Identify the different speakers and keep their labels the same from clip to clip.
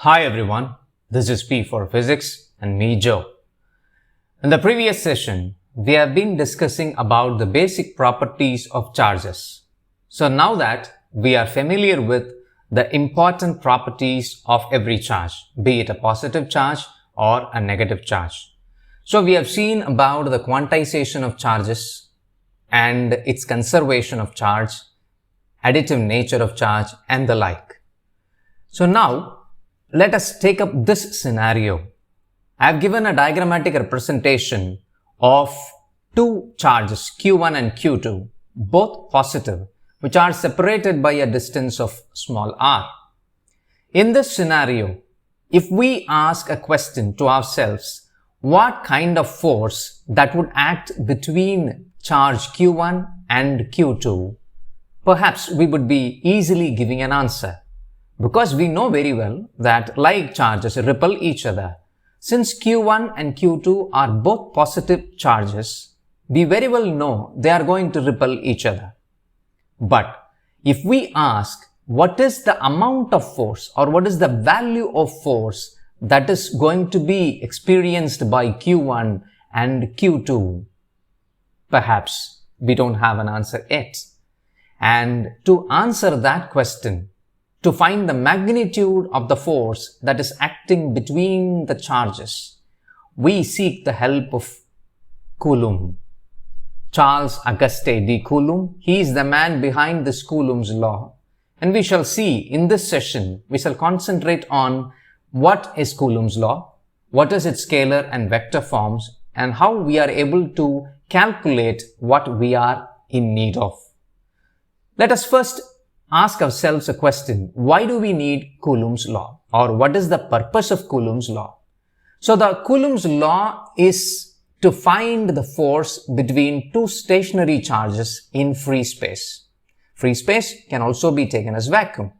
Speaker 1: Hi everyone, this is P for Physics and me Joe. In the previous session, we have been discussing about the basic properties of charges. So now that we are familiar with the important properties of every charge, be it a positive charge or a negative charge. So we have seen about the quantization of charges and its conservation of charge, additive nature of charge and the like. So now let us take up this scenario. I have given a diagrammatic representation of two charges Q1 and Q2, both positive, which are separated by a distance of small r. In this scenario, if we ask a question to ourselves, what kind of force that would act between charge Q1 and Q2, perhaps we would be easily giving an answer. Because we know very well that like charges repel each other. Since Q1 and Q2 are both positive charges, we very well know they are going to repel each other. But if we ask what is the amount of force or what is the value of force that is going to be experienced by Q1 and Q2, perhaps we don't have an answer yet. And to answer that question, to find the magnitude of the force that is acting between the charges, we seek the help of Coulomb. Charles Auguste de Coulomb, he is the man behind this Coulomb's law. And we shall see in this session, we shall concentrate on what is Coulomb's law, what is its scalar and vector forms, and how we are able to calculate what we are in need of. Let us first ask ourselves a question, why do we need Coulomb's law? Or what is the purpose of Coulomb's law? So the Coulomb's law is to find the force between two stationary charges in free space. Free space can also be taken as vacuum.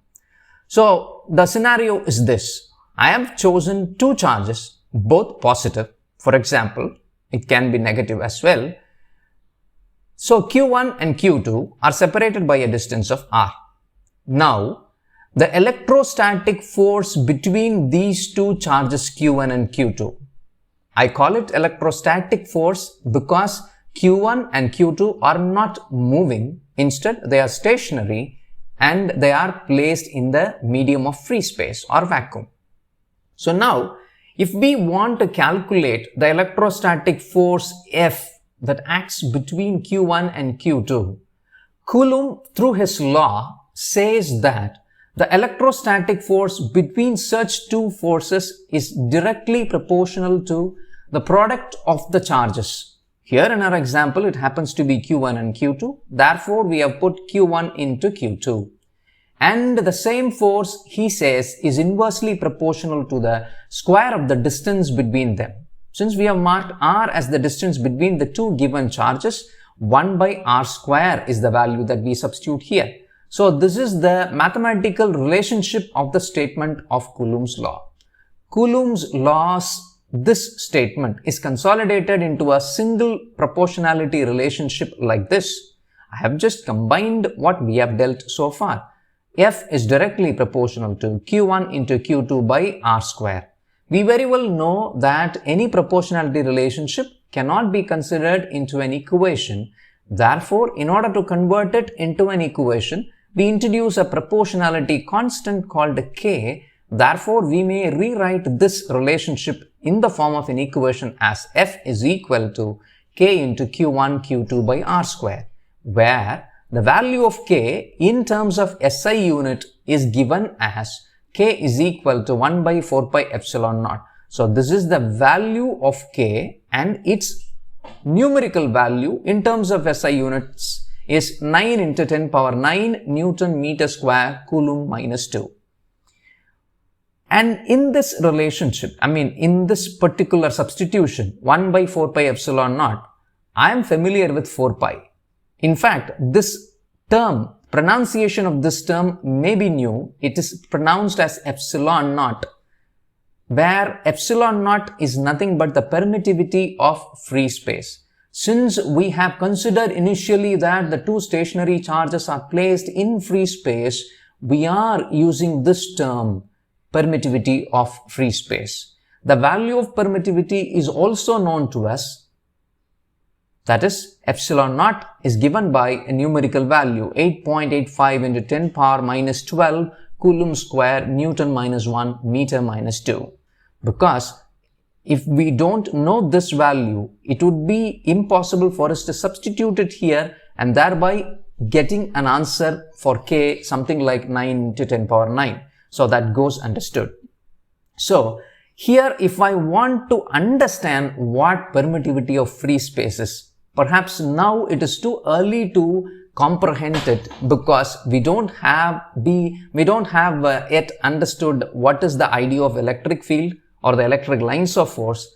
Speaker 1: So the scenario is this. I have chosen two charges, both positive. For example, it can be negative as well. So Q1 and Q2 are separated by a distance of r. Now, the electrostatic force between these two charges Q1 and Q2. I call it electrostatic force because Q1 and Q2 are not moving. Instead, they are stationary and they are placed in the medium of free space or vacuum. So now, if we want to calculate the electrostatic force F that acts between Q1 and Q2, Coulomb, through his law, says that the electrostatic force between such two forces is directly proportional to the product of the charges. Here in our example, it happens to be Q1 and Q2. Therefore, we have put Q1 into Q2. And the same force, he says, is inversely proportional to the square of the distance between them. Since we have marked r as the distance between the two given charges, 1 by r square is the value that we substitute here. So this is the mathematical relationship of the statement of Coulomb's law. Coulomb's law's this statement is consolidated into a single proportionality relationship like this. I have just combined what we have dealt so far. F is directly proportional to Q1 into Q2 by r square. We very well know that any proportionality relationship cannot be considered into an equation. Therefore, in order to convert it into an equation, we introduce a proportionality constant called K. Therefore, we may rewrite this relationship in the form of an equation as F is equal to K into Q1 Q2 by R square, where the value of K in terms of SI unit is given as K is equal to 1 by 4 pi epsilon naught. So this is the value of K and its numerical value in terms of SI units is 9 into 10 power 9 Newton meter square Coulomb minus 2. And in this relationship, in this particular substitution, 1 by 4 pi epsilon naught, I am familiar with 4 pi. In fact, this term, pronunciation of this term may be new. It is pronounced as epsilon naught, where epsilon naught is nothing but the permittivity of free space. Since we have considered initially that the two stationary charges are placed in free space, we are using this term permittivity of free space. The value of permittivity is also known to us, that is, epsilon naught is given by a numerical value 8.85 into 10 power minus 12 Coulomb square Newton minus 1 meter minus 2. Because if we don't know this value, it would be impossible for us to substitute it here and thereby getting an answer for k something like 9 into 10 power 9. So that goes understood. So here, if I want to understand what permittivity of free space is, perhaps now it is too early to comprehend it because we don't have yet understood what is the idea of electric field or the electric lines of force.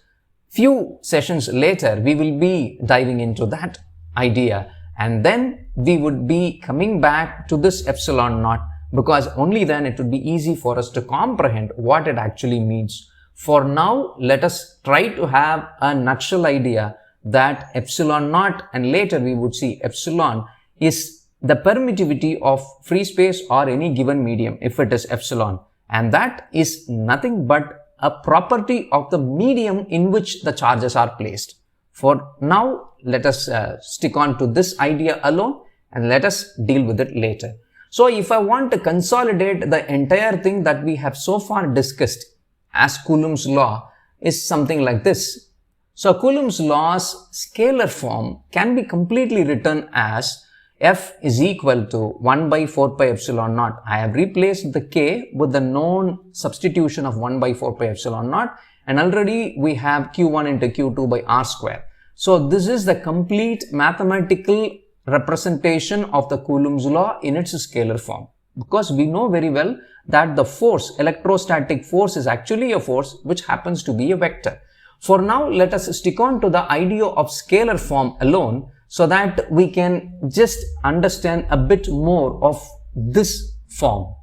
Speaker 1: Few sessions later, we will be diving into that idea, and then we would be coming back to this epsilon naught, because only then it would be easy for us to comprehend what it actually means. For now, let us try to have a nutshell idea that epsilon naught, and later we would see epsilon, is the permittivity of free space or any given medium if it is epsilon, and that is nothing but a property of the medium in which the charges are placed. For now, let us stick on to this idea alone and let us deal with it later. So if I want to consolidate the entire thing that we have so far discussed as Coulomb's law is something like this. So Coulomb's law's scalar form can be completely written as F is equal to 1 by 4 pi epsilon naught. I have replaced the k with the known substitution of 1 by 4 pi epsilon naught, and already we have q1 into q2 by r square. So this is the complete mathematical representation of the Coulomb's law in its scalar form, because we know very well that the force, electrostatic force, is actually a force which happens to be a vector. For now, let us stick on to the idea of scalar form alone so that we can just understand a bit more of this form.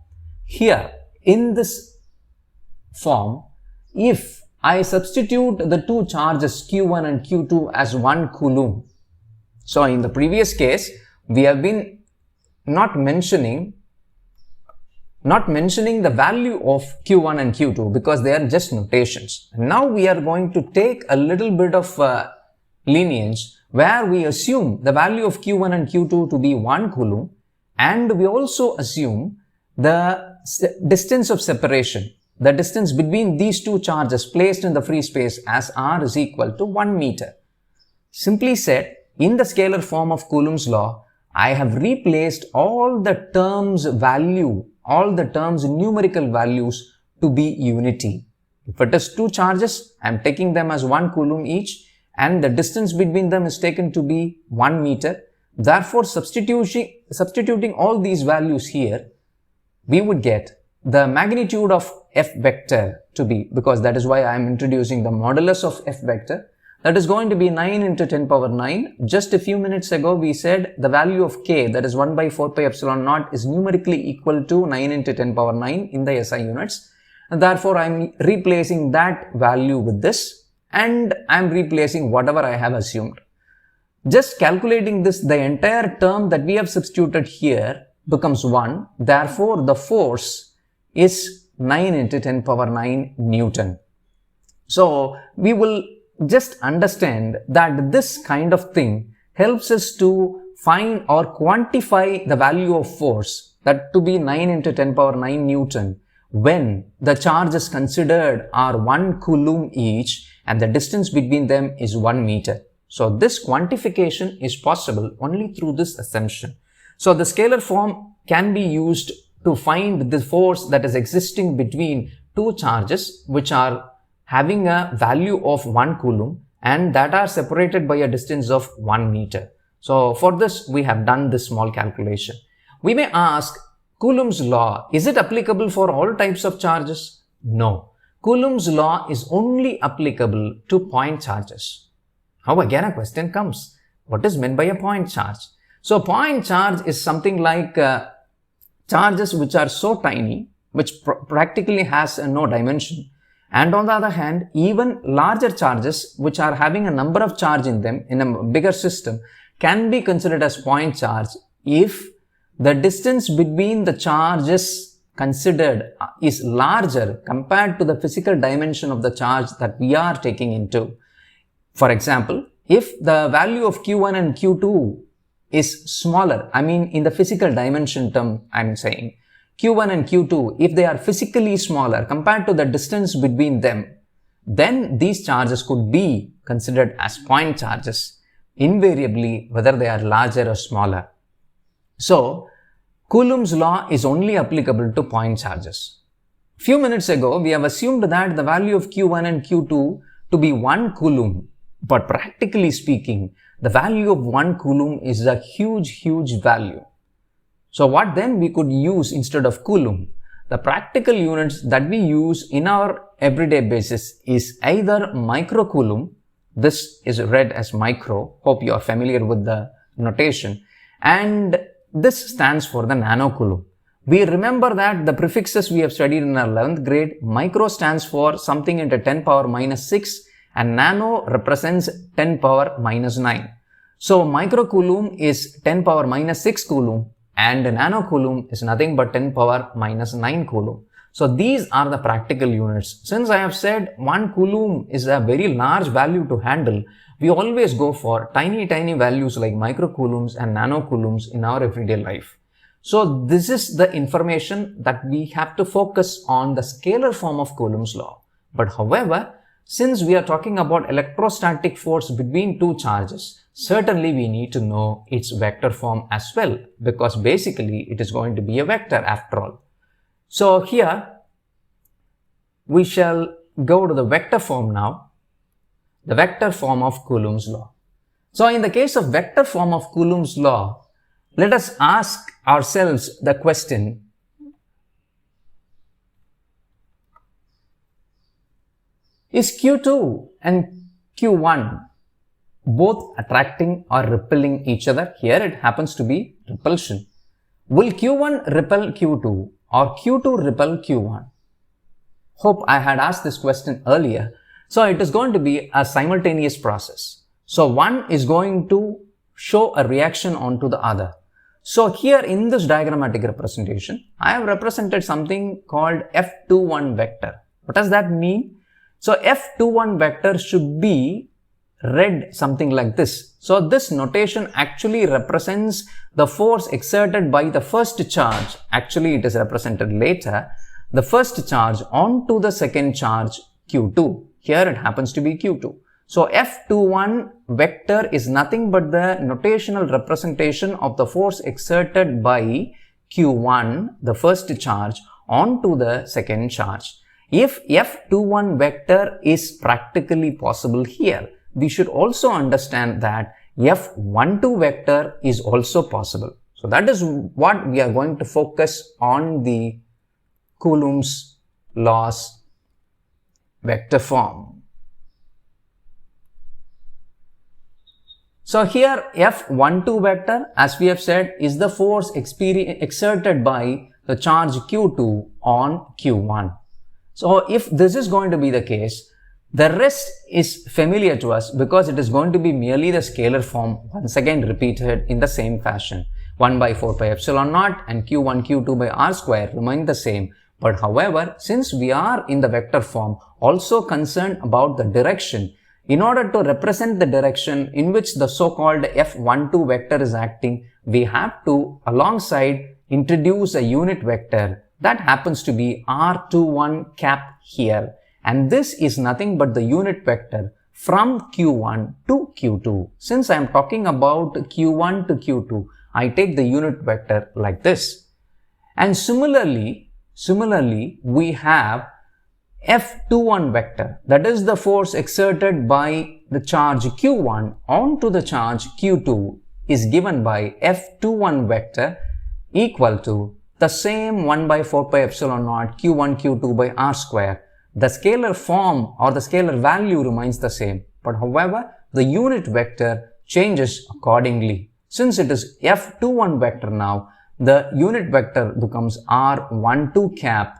Speaker 1: Here, in this form, if I substitute the two charges Q1 and Q2 as 1 Coulomb, so in the previous case, we have been not mentioning the value of Q1 and Q2 because they are just notations. Now we are going to take a little bit of lenience where we assume the value of Q1 and Q2 to be 1 Coulomb, and we also assume the distance of separation, the distance between these two charges placed in the free space as r is equal to 1 meter. Simply said, in the scalar form of Coulomb's law, I have replaced all the terms numerical values to be unity. If it is two charges, I am taking them as 1 Coulomb each, and the distance between them is taken to be 1 meter. Therefore, substituting all these values here, we would get the magnitude of F vector to be, because that is why I am introducing the modulus of F vector, that is going to be 9 into 10 power 9. Just a few minutes ago, we said the value of k, that is 1 by 4 pi epsilon naught, is numerically equal to 9 into 10 power 9 in the SI units. And therefore, I am replacing that value with this, and I am replacing whatever I have assumed. Just calculating this, the entire term that we have substituted here becomes 1. Therefore, the force is 9 into 10 power 9 Newton. So, we will just understand that this kind of thing helps us to find or quantify the value of force, that to be 9 into 10 power 9 Newton, when the charges considered are 1 Coulomb each and the distance between them is 1 meter. So this quantification is possible only through this assumption. So the scalar form can be used to find the force that is existing between two charges which are having a value of 1 Coulomb and that are separated by a distance of 1 meter. So for this, we have done this small calculation. We may ask, Coulomb's law, is it applicable for all types of charges? No. Coulomb's law is only applicable to point charges. Now again a question comes, what is meant by a point charge? So point charge is something like charges which are so tiny, which practically has no dimension. And on the other hand, even larger charges which are having a number of charge in them in a bigger system can be considered as point charge if the distance between the charges considered is larger compared to the physical dimension of the charge that we are taking into. For example, if the value of Q1 and Q2 is smaller, in the physical dimension term I'm saying, Q1 and Q2, if they are physically smaller compared to the distance between them, then these charges could be considered as point charges, invariably whether they are larger or smaller. So, Coulomb's law is only applicable to point charges. Few minutes ago, we have assumed that the value of Q1 and Q2 to be 1 Coulomb, but practically speaking, the value of 1 Coulomb is a huge value. So what then we could use instead of Coulomb? The practical units that we use in our everyday basis is either microcoulomb. This is read as micro. Hope you are familiar with the notation. And this stands for the nanocoulomb. We remember that the prefixes we have studied in our 11th grade, micro stands for something into 10 power minus 6 and nano represents 10 power minus 9. So microcoulomb is 10 power minus 6 coulomb and nanocoulomb is nothing but 10 power minus 9 coulomb. So these are the practical units. Since I have said 1 coulomb is a very large value to handle, we always go for tiny values like microcoulombs and nanocoulombs in our everyday life. So this is the information that we have to focus on, the scalar form of Coulomb's law. But however, since we are talking about electrostatic force between two charges, certainly we need to know its vector form as well, because basically it is going to be a vector after all. So here we shall go to the vector form now, the vector form of Coulomb's law. So in the case of vector form of Coulomb's law, let us ask ourselves the question, is Q2 and Q1 both attracting or repelling each other? Here it happens to be repulsion. Will Q1 repel Q2 or Q2 repel Q1? Hope I had asked this question earlier. So it is going to be a simultaneous process. So one is going to show a reaction onto the other. So here in this diagrammatic representation, I have represented something called F21 vector. What does that mean? So F21 vector should be read something like this. So this notation actually represents the force exerted by the first charge. Actually, it is represented later. The first charge onto the second charge Q2. Here it happens to be Q2. So F21 vector is nothing but the notational representation of the force exerted by Q1, the first charge, onto the second charge. If F21 vector is practically possible here, we should also understand that F12 vector is also possible. So that is what we are going to focus on, the Coulomb's law's vector form. So here F12 vector, as we have said, is the force exerted by the charge Q2 on Q1. So if this is going to be the case, the rest is familiar to us because it is going to be merely the scalar form once again repeated in the same fashion. 1 by 4 pi epsilon naught and Q1 Q2 by r square remain the same. But however, since we are in the vector form also concerned about the direction, in order to represent the direction in which the so-called F12 vector is acting, we have to alongside introduce a unit vector that happens to be R21 cap here. And this is nothing but the unit vector from Q1 to Q2. Since I am talking about Q1 to Q2, I take the unit vector like this. And similarly, we have F21 vector, that is the force exerted by the charge Q1 onto the charge Q2 is given by F21 vector equal to the same 1 by 4 pi epsilon naught Q1 Q2 by r square. The scalar form or the scalar value remains the same, but however, the unit vector changes accordingly. Since it is F21 vector now, the unit vector becomes R12 cap,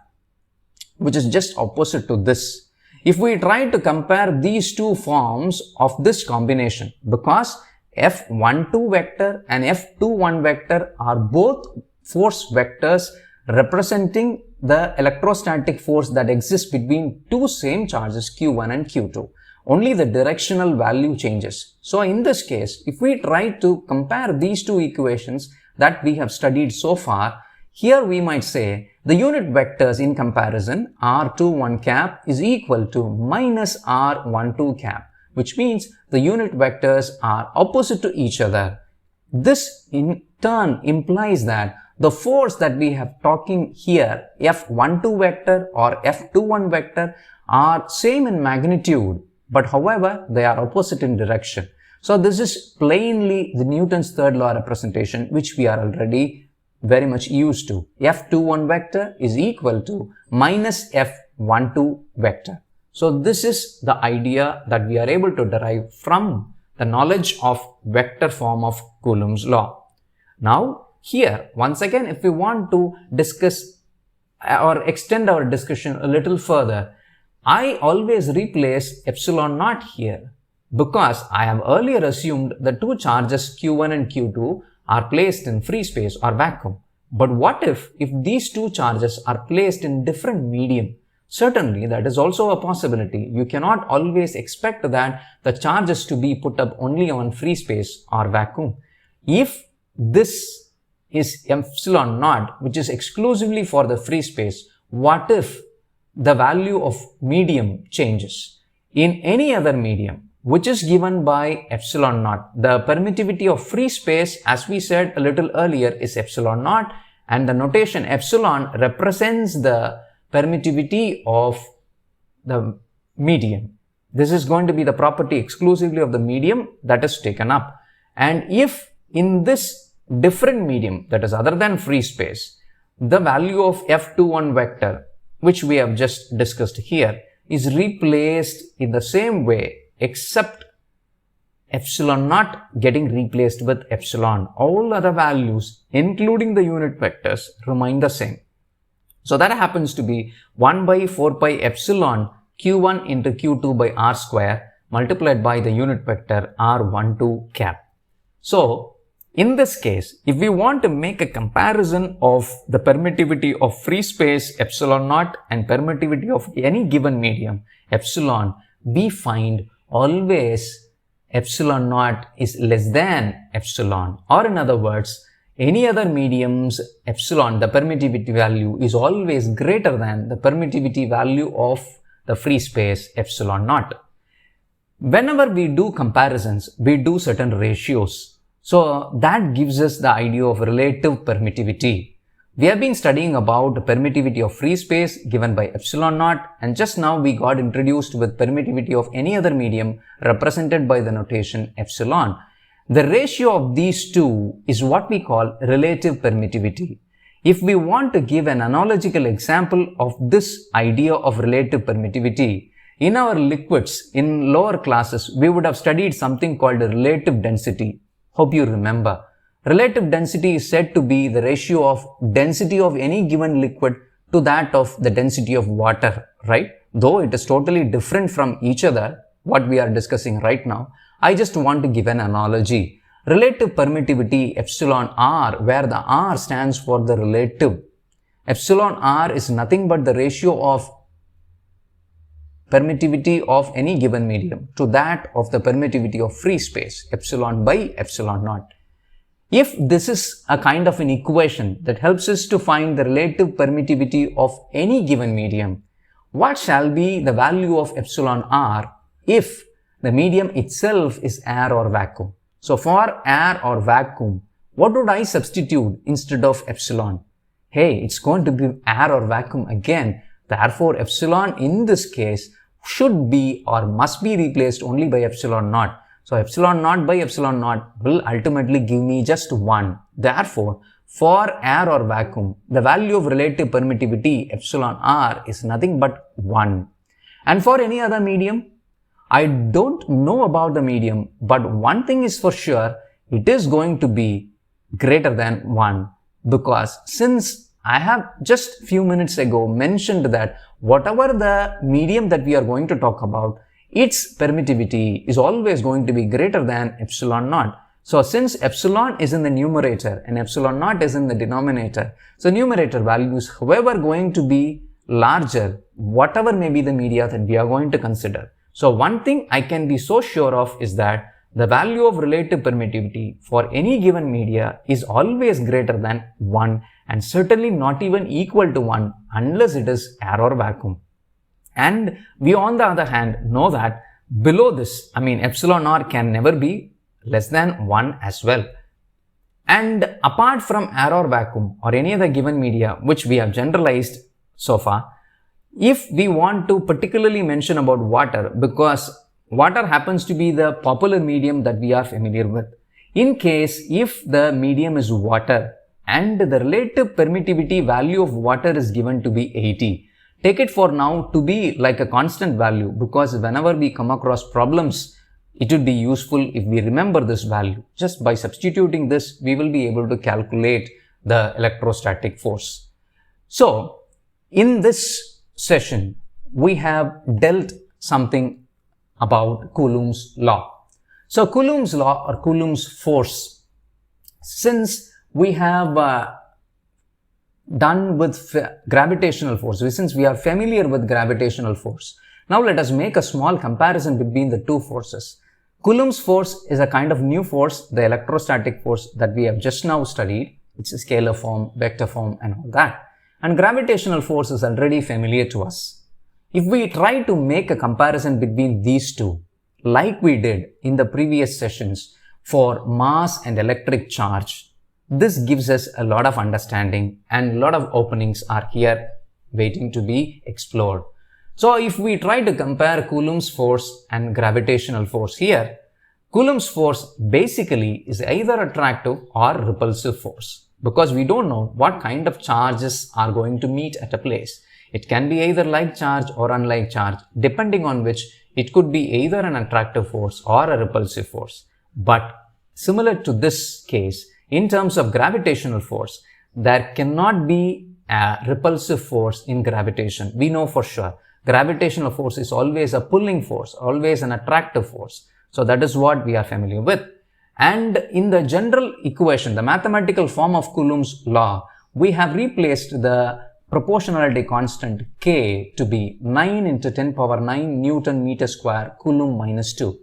Speaker 1: which is just opposite to this. If we try to compare these two forms of this combination, because F12 vector and F21 vector are both force vectors representing the electrostatic force that exists between two same charges Q1 and Q2. Only the directional value changes. So in this case, if we try to compare these two equations that we have studied so far, here we might say the unit vectors in comparison r21 cap is equal to minus r12 cap, which means the unit vectors are opposite to each other. This in turn implies that the force that we have talking here, F12 vector or F21 vector, are same in magnitude, but however they are opposite in direction. So this is plainly the Newton's third law representation, which we are already very much used to. F21 vector is equal to minus F12 vector. So this is the idea that we are able to derive from the knowledge of vector form of Coulomb's law. Now here, once again, if we want to discuss or extend our discussion a little further, I always replace epsilon naught here because I have earlier assumed the two charges Q1 and Q2 are placed in free space or vacuum. But what if these two charges are placed in different medium? Certainly, that is also a possibility. You cannot always expect that the charges to be put up only on free space or vacuum. If this is epsilon naught, which is exclusively for the free space, what if the value of medium changes? In any other medium, which is given by epsilon naught. The permittivity of free space, as we said a little earlier, is epsilon naught, and the notation epsilon represents the permittivity of the medium. This is going to be the property exclusively of the medium that is taken up. And if in this different medium, that is other than free space, the value of F21 vector, which we have just discussed here, is replaced in the same way, except epsilon naught getting replaced with epsilon. All other values, including the unit vectors, remain the same. So that happens to be 1 by 4 pi epsilon Q1 into Q2 by R square multiplied by the unit vector R12 cap. So in this case, if we want to make a comparison of the permittivity of free space epsilon naught and permittivity of any given medium epsilon, we find always epsilon naught is less than epsilon, or in other words, any other medium's epsilon, the permittivity value, is always greater than the permittivity value of the free space epsilon naught. Whenever we do comparisons, we do certain ratios. So that gives us the idea of relative permittivity. We have been studying about the permittivity of free space given by epsilon naught, and just now we got introduced with permittivity of any other medium represented by the notation epsilon. The ratio of these two is what we call relative permittivity. If we want to give an analogical example of this idea of relative permittivity, in our liquids in lower classes, we would have studied something called relative density. Hope you remember. Relative density is said to be the ratio of density of any given liquid to that of the density of water, right? Though it is totally different from each other, what we are discussing right now, I just want to give an analogy. Relative permittivity epsilon r, where the r stands for the relative. Epsilon r is nothing but the ratio of permittivity of any given medium to that of the permittivity of free space, epsilon by epsilon naught. If this is a kind of an equation that helps us to find the relative permittivity of any given medium, what shall be the value of epsilon r if the medium itself is air or vacuum? So for air or vacuum, what would I substitute instead of epsilon? Hey, it's going to be air or vacuum again. Therefore, epsilon in this case should be or must be replaced only by epsilon naught. So epsilon naught by epsilon naught will ultimately give me just 1. Therefore, for air or vacuum, the value of relative permittivity epsilon r is nothing but 1. And for any other medium, I don't know about the medium, but one thing is for sure, it is going to be greater than 1, because since I have just few minutes ago mentioned that whatever the medium that we are going to talk about, its permittivity is always going to be greater than epsilon naught. So since epsilon is in the numerator and epsilon naught is in the denominator, so numerator values, however, going to be larger, whatever may be the media that we are going to consider. So one thing I can be so sure of is that the value of relative permittivity for any given media is always greater than 1 and certainly not even equal to 1 unless it is air or vacuum. And we on the other hand know that below this, epsilon r can never be less than 1 as well. And apart from air or vacuum or any other given media which we have generalized so far, if we want to particularly mention about water, because water happens to be the popular medium that we are familiar with. In case if the medium is water and the relative permittivity value of water is given to be 80, take it for now to be like a constant value, because whenever we come across problems, it would be useful if we remember this value. Just by substituting this, we will be able to calculate the electrostatic force. So in this session, we have dealt something about Coulomb's law. So Coulomb's law or Coulomb's force, since we have done with gravitational force, since we are familiar with gravitational force, now let us make a small comparison between the two forces. Coulomb's force is a kind of new force, the electrostatic force that we have just now studied. It's a scalar form, vector form and all that. And gravitational force is already familiar to us. If we try to make a comparison between these two, like we did in the previous sessions for mass and electric charge, this gives us a lot of understanding and a lot of openings are here waiting to be explored. So if we try to compare Coulomb's force and gravitational force here, Coulomb's force basically is either attractive or repulsive force, because we don't know what kind of charges are going to meet at a place. It can be either like charge or unlike charge, depending on which it could be either an attractive force or a repulsive force. But similar to this case, in terms of gravitational force, there cannot be a repulsive force in gravitation. We know for sure. Gravitational force is always a pulling force, always an attractive force. So that is what we are familiar with. And in the general equation, the mathematical form of Coulomb's law, we have replaced the proportionality constant K to be 9 into 10 power 9 Newton meter square Coulomb minus 2.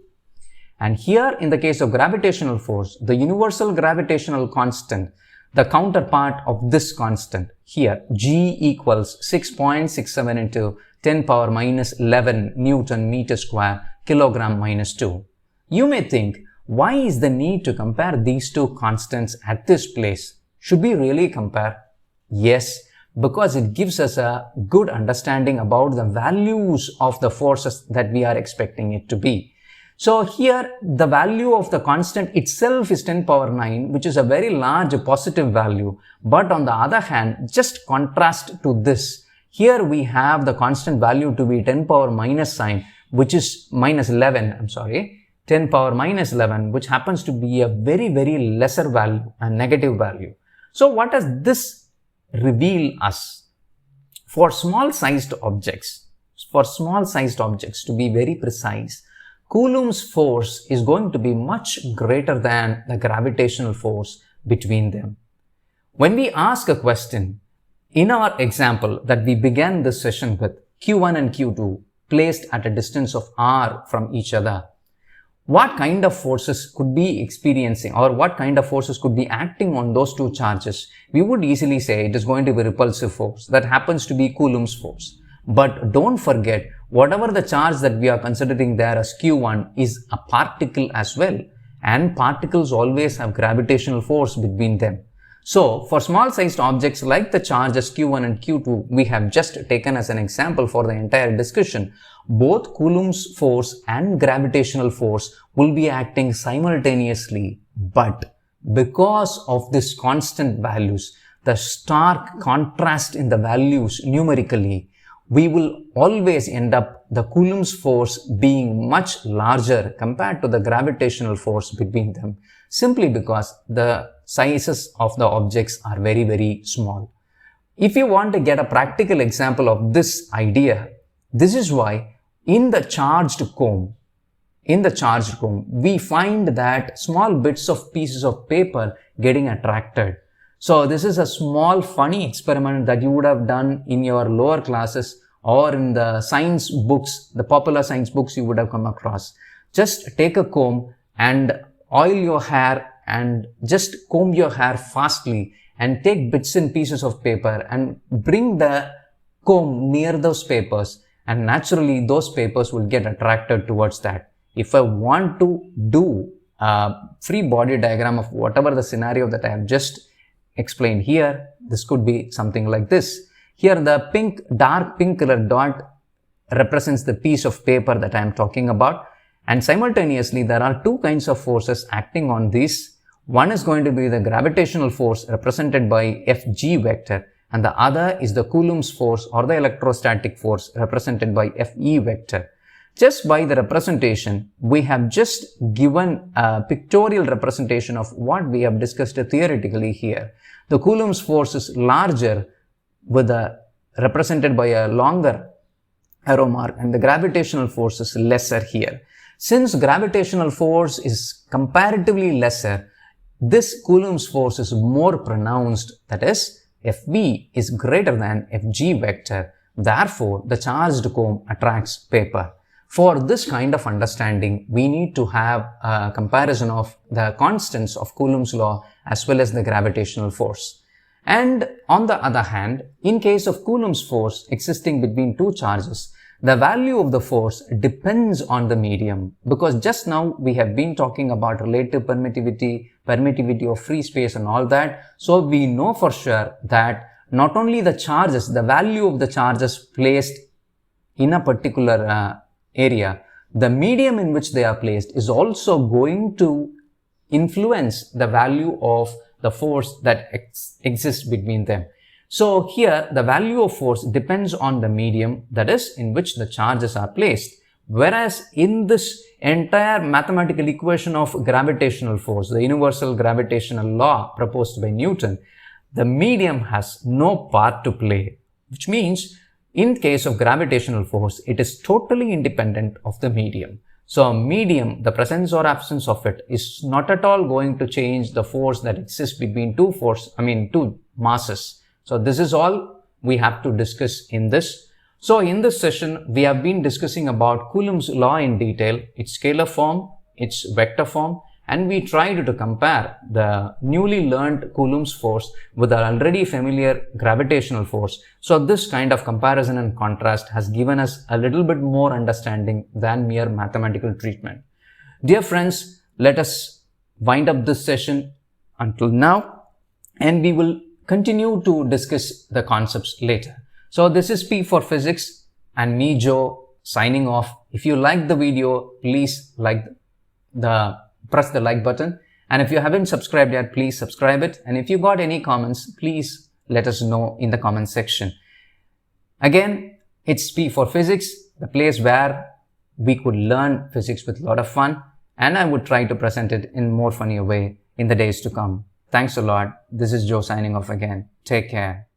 Speaker 1: And here in the case of gravitational force, the universal gravitational constant, the counterpart of this constant here, G equals 6.67 into 10 power minus 11 Newton meter square kilogram minus 2. You may think, why is the need to compare these two constants at this place? Should we really compare? Yes, because it gives us a good understanding about the values of the forces that we are expecting it to be. So here the value of the constant itself is 10 power 9, which is a very large positive value. But on the other hand, just contrast to this, here we have the constant value to be 10 power minus sign, which is minus 11, 10 power minus 11, which happens to be a very, very lesser value, a negative value. So what does this reveal us? For small sized objects, to be very precise, Coulomb's force is going to be much greater than the gravitational force between them. When we ask a question, in our example that we began this session with, Q1 and Q2 placed at a distance of r from each other, what kind of forces could be experiencing or what kind of forces could be acting on those two charges? We would easily say it is going to be repulsive force. That happens to be Coulomb's force. But don't forget, whatever the charge that we are considering there as Q1 is a particle as well. And particles always have gravitational force between them. So, for small sized objects like the charges Q1 and Q2, we have just taken as an example for the entire discussion, both Coulomb's force and gravitational force will be acting simultaneously. But because of this constant values, the stark contrast in the values numerically, we will always end up the Coulomb's force being much larger compared to the gravitational force between them, simply because the sizes of the objects are very, very small. If you want to get a practical example of this idea, this is why in the charged comb, in the charged comb, we find that small bits of pieces of paper getting attracted. So this is a small funny experiment that you would have done in your lower classes or in the science books, the popular science books you would have come across. Just take a comb and oil your hair and just comb your hair fastly and take bits and pieces of paper and bring the comb near those papers, and naturally those papers will get attracted towards that. If I want to do a free body diagram of whatever the scenario that I have just explained here, this could be something like this. Here the dark pink color dot represents the piece of paper that I am talking about, and simultaneously there are two kinds of forces acting on this. One is going to be the gravitational force represented by Fg vector, and the other is the Coulomb's force or the electrostatic force represented by Fe vector. Just by the representation, we have just given a pictorial representation of what we have discussed theoretically here. The Coulomb's force is larger represented by a longer arrow mark, and the gravitational force is lesser here. Since gravitational force is comparatively lesser, this Coulomb's force is more pronounced, that is, Fv is greater than Fg vector. Therefore, the charged comb attracts paper. For this kind of understanding, we need to have a comparison of the constants of Coulomb's law as well as the gravitational force. And on the other hand, in case of Coulomb's force existing between two charges, the value of the force depends on the medium, because just now we have been talking about relative permittivity, permittivity of free space and all that. So we know for sure that not only the charges, the value of the charges placed in a particular area, the medium in which they are placed is also going to influence the value of the force that exists between them. So here the value of force depends on the medium, that is, in which the charges are placed. Whereas in this entire mathematical equation of gravitational force, the universal gravitational law proposed by Newton, the medium has no part to play, which means in case of gravitational force, it is totally independent of the medium. So medium, the presence or absence of it, is not at all going to change the force that exists between two masses. So this is all we have to discuss in this. So in this session, we have been discussing about Coulomb's law in detail, its scalar form, its vector form, and we tried to compare the newly learned Coulomb's force with the already familiar gravitational force. So this kind of comparison and contrast has given us a little bit more understanding than mere mathematical treatment. Dear friends, let us wind up this session until now, and we will continue to discuss the concepts later. So this is P for Physics and me, Joe, signing off. If you like the video, please press the like button, and if you haven't subscribed yet, please subscribe it, and if you got any comments, please let us know in the comment section. Again, it's P for Physics, the place where we could learn physics with a lot of fun, and I would try to present it in more funnier way in the days to come. Thanks a lot. This is Joe signing off again. Take care.